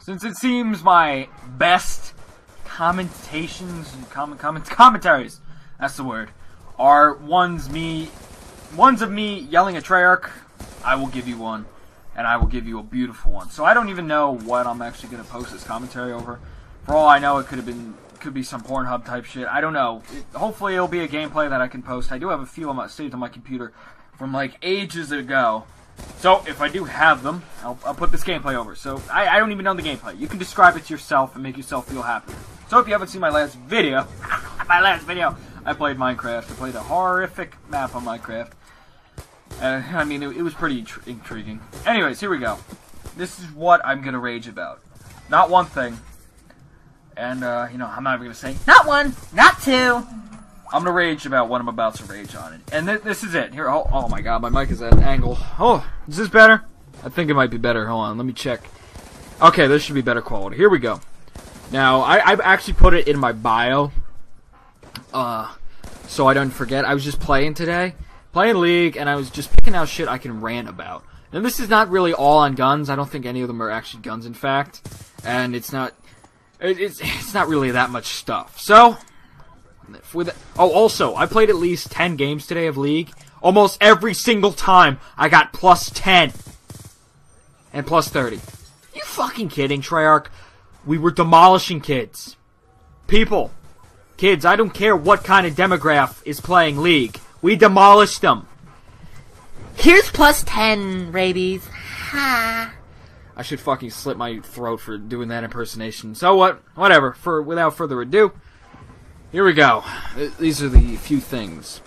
Since it seems my best commentaries, that's the word, are ones of me yelling at Treyarch, I will give you one, and I will give you a beautiful one. So I don't even know what I'm actually going to post this commentary over. For all I know, it could be some Pornhub type shit. I don't know. Hopefully it'll be a gameplay that I can post. I do have a few saved on my computer from like ages ago. So if I do have them, I'll put this gameplay over. So I don't even know the gameplay. You can describe it to yourself and make yourself feel happy. So if you haven't seen my last video, I played Minecraft. I played a horrific map on Minecraft. I mean, it was pretty intriguing. Anyways, here we go. This is what I'm gonna rage about. Not one thing. And, you know, I'm not even gonna say, not one, not two. I'm gonna rage about what I'm about to rage on. And this is it. Here, oh my god, my mic is at an angle. Oh, is this better? I think it might be better. Hold on, let me check. Okay, this should be better quality. Here we go. Now, I've actually put it in my bio. So I don't forget. I was just playing today. Playing League, and I was just picking out shit I can rant about. Now, this is not really all on guns. I don't think any of them are actually guns, in fact. And it's not really that much stuff. So, also, I played at least 10 games today of League. Almost every single time, I got plus 10. And plus 30. You fucking kidding, Treyarch? We were demolishing kids. People. Kids, I don't care what kind of demographic is playing League. We demolished them. Here's plus 10, rabies. Ha. I should fucking slit my throat for doing that impersonation. So what? Whatever. Without further ado, here we go. These are the few things.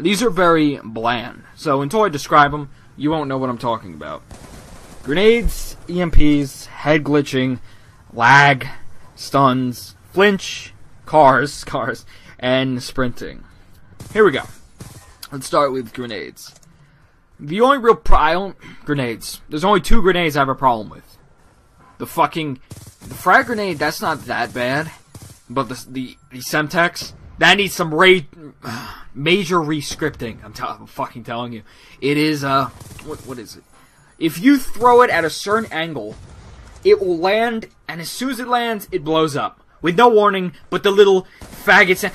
These are very bland. So until I describe them, you won't know what I'm talking about. Grenades, EMPs, head glitching, lag, stuns, flinch, cars, and sprinting. Here we go. Let's start with grenades. The only real grenades. There's only 2 grenades I have a problem with. The frag grenade, that's not that bad. But the Semtex, that needs some major re-scripting. I'm fucking telling you. It is, what is it? If you throw it at a certain angle, it will land, and as soon as it lands, it blows up. With no warning, but the little faggot sound.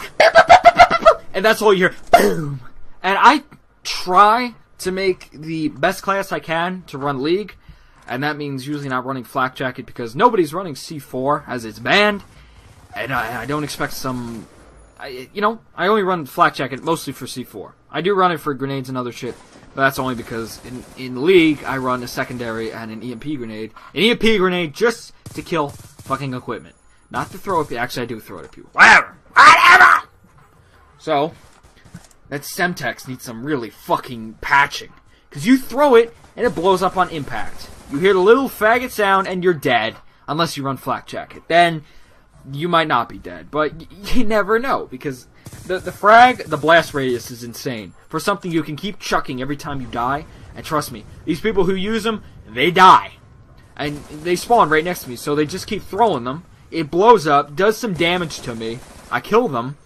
And that's all you hear. Boom! And I try to make the best class I can to run League. And that means usually not running Flak Jacket because nobody's running C4 as it's banned. And I don't expect some... I only run Flak Jacket mostly for C4. I do run it for grenades and other shit. But that's only because in League, I run a secondary and an EMP grenade. An EMP grenade just to kill fucking equipment. Not to throw it... Actually, I do throw it at people. Whatever! So, that Semtex needs some really fucking patching. Because you throw it, and it blows up on impact. You hear the little faggot sound, and you're dead. Unless you run Flak Jacket. Then, you might not be dead. But you never know. Because the frag, the blast radius is insane. For something you can keep chucking every time you die. And trust me, these people who use them, they die. And they spawn right next to me, so they just keep throwing them. It blows up, does some damage to me. I kill them.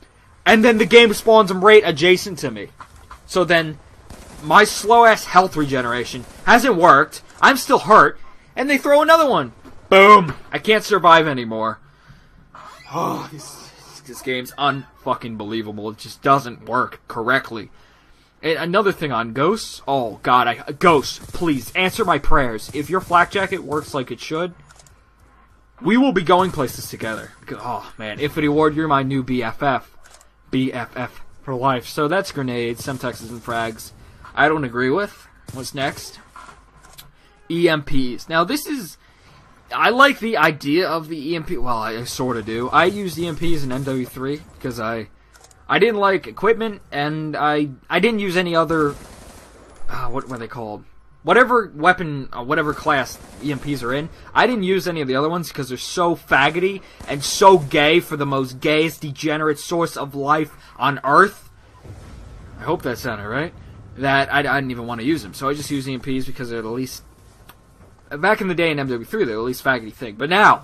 And then the game spawns them right adjacent to me. So then, my slow-ass health regeneration hasn't worked. I'm still hurt. And they throw another one. Boom! I can't survive anymore. Oh, this game's unfucking believable. It just doesn't work correctly. And another thing on Ghosts. Oh, God. Ghosts, please, answer my prayers. If your Flak Jacket works like it should, we will be going places together. Oh, man. Infinity Ward, you're my new BFF. BFF for life. So that's grenades, Semtexes, and frags. I don't agree with. What's next? EMPs. Now this is... I like the idea of the EMP... Well, I sort of do. I use EMPs in MW3 because I didn't like equipment, and I didn't use any other... what are they called? Whatever weapon, whatever class EMPs are in, I didn't use any of the other ones because they're so faggoty and so gay for the most gayest, degenerate source of life on Earth. I hope that sounded right. That I didn't even want to use them. So I just use EMPs because they're the least... Back in the day in MW3, they're the least faggoty thing. But now,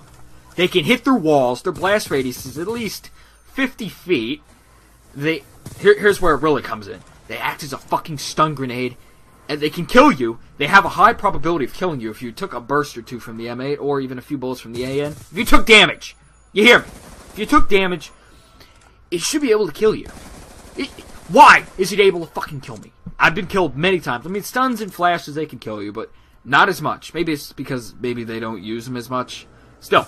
they can hit through walls. Their blast radius is at least 50 feet. Here's where it really comes in. They act as a fucking stun grenade. and they can kill you. They have a high probability of killing you if you took a burst or two from the M8, or even a few bullets from the AN. If you took damage, you hear me? If you took damage, it should be able to kill you. Why is it able to fucking kill me? I've been killed many times. I mean, stuns and flashes, they can kill you, but not as much. Maybe it's because maybe they don't use them as much. Still,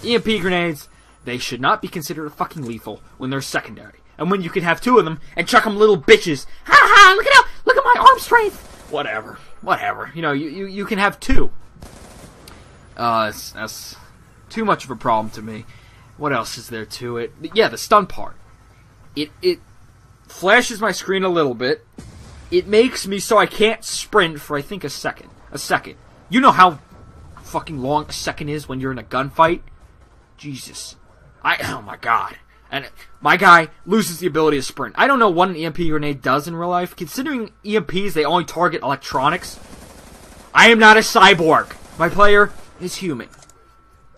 EMP grenades, they should not be considered fucking lethal when they're secondary. And when you can have two of them and chuck them little bitches. Ha ha, look at my arm strength. Whatever. You know, you can have two. That's too much of a problem to me. What else is there to it? Yeah, the stun part. It flashes my screen a little bit. It makes me so I can't sprint for, I think, a second. You know how fucking long a second is when you're in a gunfight? Jesus. Oh my god. And my guy loses the ability to sprint. I don't know what an EMP grenade does in real life. Considering EMPs, they only target electronics. I am not a cyborg. My player is human.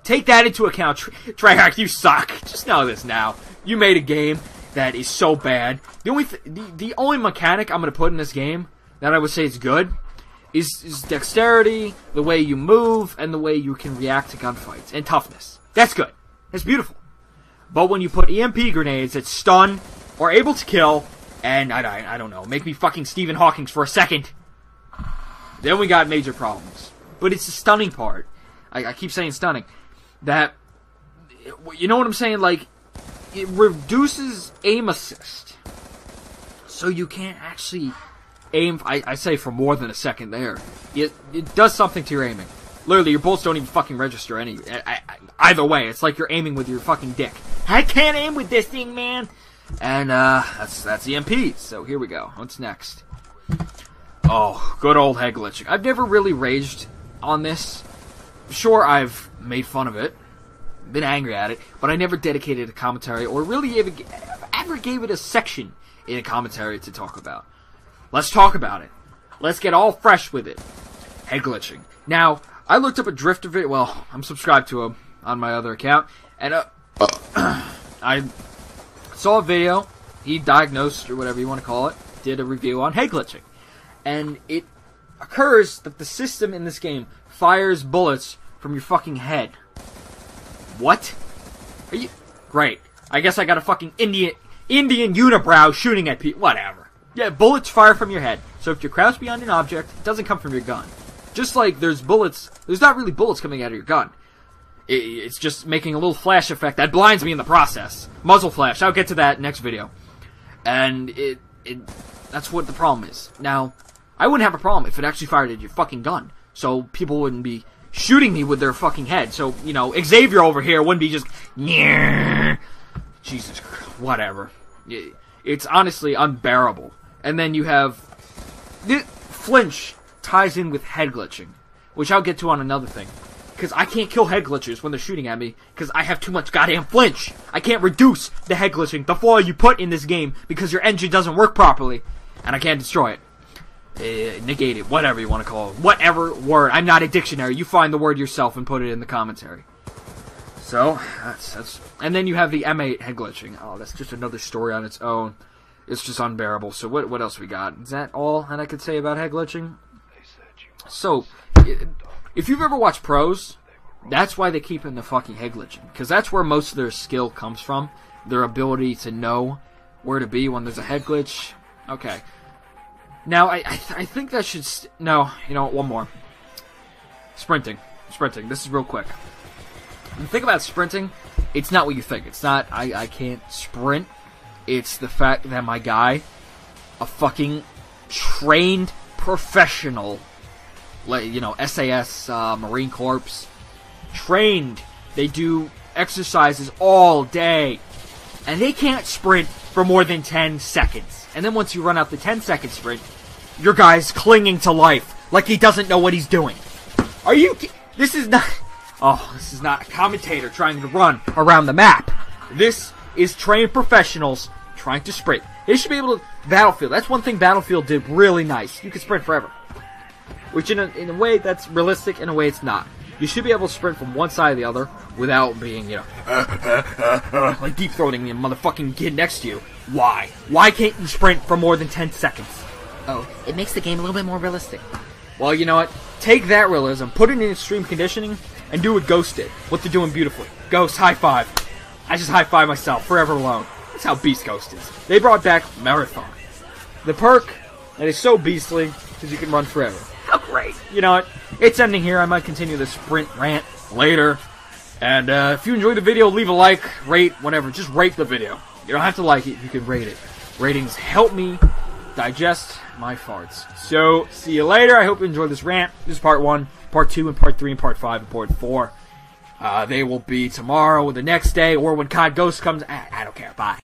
Take that into account. Treyarch, you suck. Just know this now. You made a game that is so bad. The only mechanic I'm going to put in this game that I would say is good is dexterity, the way you move, and the way you can react to gunfights, and toughness. That's good. That's beautiful. But when you put EMP grenades that stun, or able to kill, and I don't know, make me fucking Stephen Hawking for a second, then we got major problems. But it's the stunning part. I keep saying stunning. That, you know what I'm saying? Like, it reduces aim assist. So you can't actually aim, I say, for more than a second there. It does something to your aiming. Literally, your bullets don't even fucking register either way. It's like you're aiming with your fucking dick. I can't aim with this thing, man! And, that's EMPs. So here we go. What's next? Oh, good old head glitching. I've never really raged on this. Sure, I've made fun of it, been angry at it, but I never dedicated a commentary or really ever gave it a section in a commentary to talk about. Let's talk about it. Let's get all fresh with it. Head glitching. Now, I looked up a drifter video. Well, I'm subscribed to him on my other account, and I saw a video. He diagnosed, or whatever you want to call it, did a review on head glitching. And it occurs that the system in this game fires bullets from your fucking head. What? Are you... Great. I guess I got a fucking Indian unibrow shooting at people. Whatever. Yeah, bullets fire from your head. So if you're crouched behind an object, it doesn't come from your gun. Just like there's bullets... There's not really bullets coming out of your gun. It's just making a little flash effect that blinds me in the process. Muzzle flash. I'll get to that next video. And that's what the problem is. Now, I wouldn't have a problem if it actually fired at your fucking gun. So people wouldn't be shooting me with their fucking head. So, you know, Xavier over here wouldn't be just... Jesus Christ. Whatever. It's honestly unbearable. And then you have... Flinch ties in with head glitching, which I'll get to on another thing. Because I can't kill head glitchers when they're shooting at me, because I have too much goddamn flinch. I can't reduce the head glitching, the flaw you put in this game, because your engine doesn't work properly, and I can't destroy it. Negate it, whatever you want to call it. Whatever word. I'm not a dictionary. You find the word yourself and put it in the commentary. So, that's... And then you have the M8 head glitching. Oh, that's just another story on its own. It's just unbearable. So what else we got? Is that all that I could say about head glitching? So, if you've ever watched pros, that's why they keep in the fucking head glitching. Because that's where most of their skill comes from. Their ability to know where to be when there's a head glitch. Okay. Now, I think that should... No, you know what, one more. Sprinting. This is real quick. When you think about sprinting, it's not what you think. It's not, I can't sprint. It's the fact that my guy, a fucking trained professional, you know, SAS, Marine Corps, trained. They do exercises all day. And they can't sprint for more than 10 seconds. And then once you run out the 10-second sprint, your guy's clinging to life like he doesn't know what he's doing. Are you... This is not... Oh, this is not a commentator trying to run around the map. This is trained professionals trying to sprint. They should be able to... Battlefield. That's one thing Battlefield did really nice. You can sprint forever. Which in a way that's realistic, in a way it's not. You should be able to sprint from one side to the other without being, you know, like deep-throating the motherfucking kid next to you. Why? Why can't you sprint for more than 10 seconds? Oh, it makes the game a little bit more realistic. Well, you know what? Take that realism, put it in extreme conditioning, and do what Ghost did. What they're doing beautifully. Ghost, high five. I just high five myself, forever alone. That's how beast Ghost is. They brought back Marathon. The perk that is so beastly, because you can run forever. How great. You know what? It's ending here. I might continue the sprint rant later. And if you enjoyed the video, leave a like, rate, whatever. Just rate the video. You don't have to like it, you can rate it. Ratings help me digest my farts. So, see you later. I hope you enjoyed this rant. This is part 1, part 2, and part 3, and part 5, and part 4. They will be tomorrow or the next day, or when COD Ghost comes. I don't care. Bye.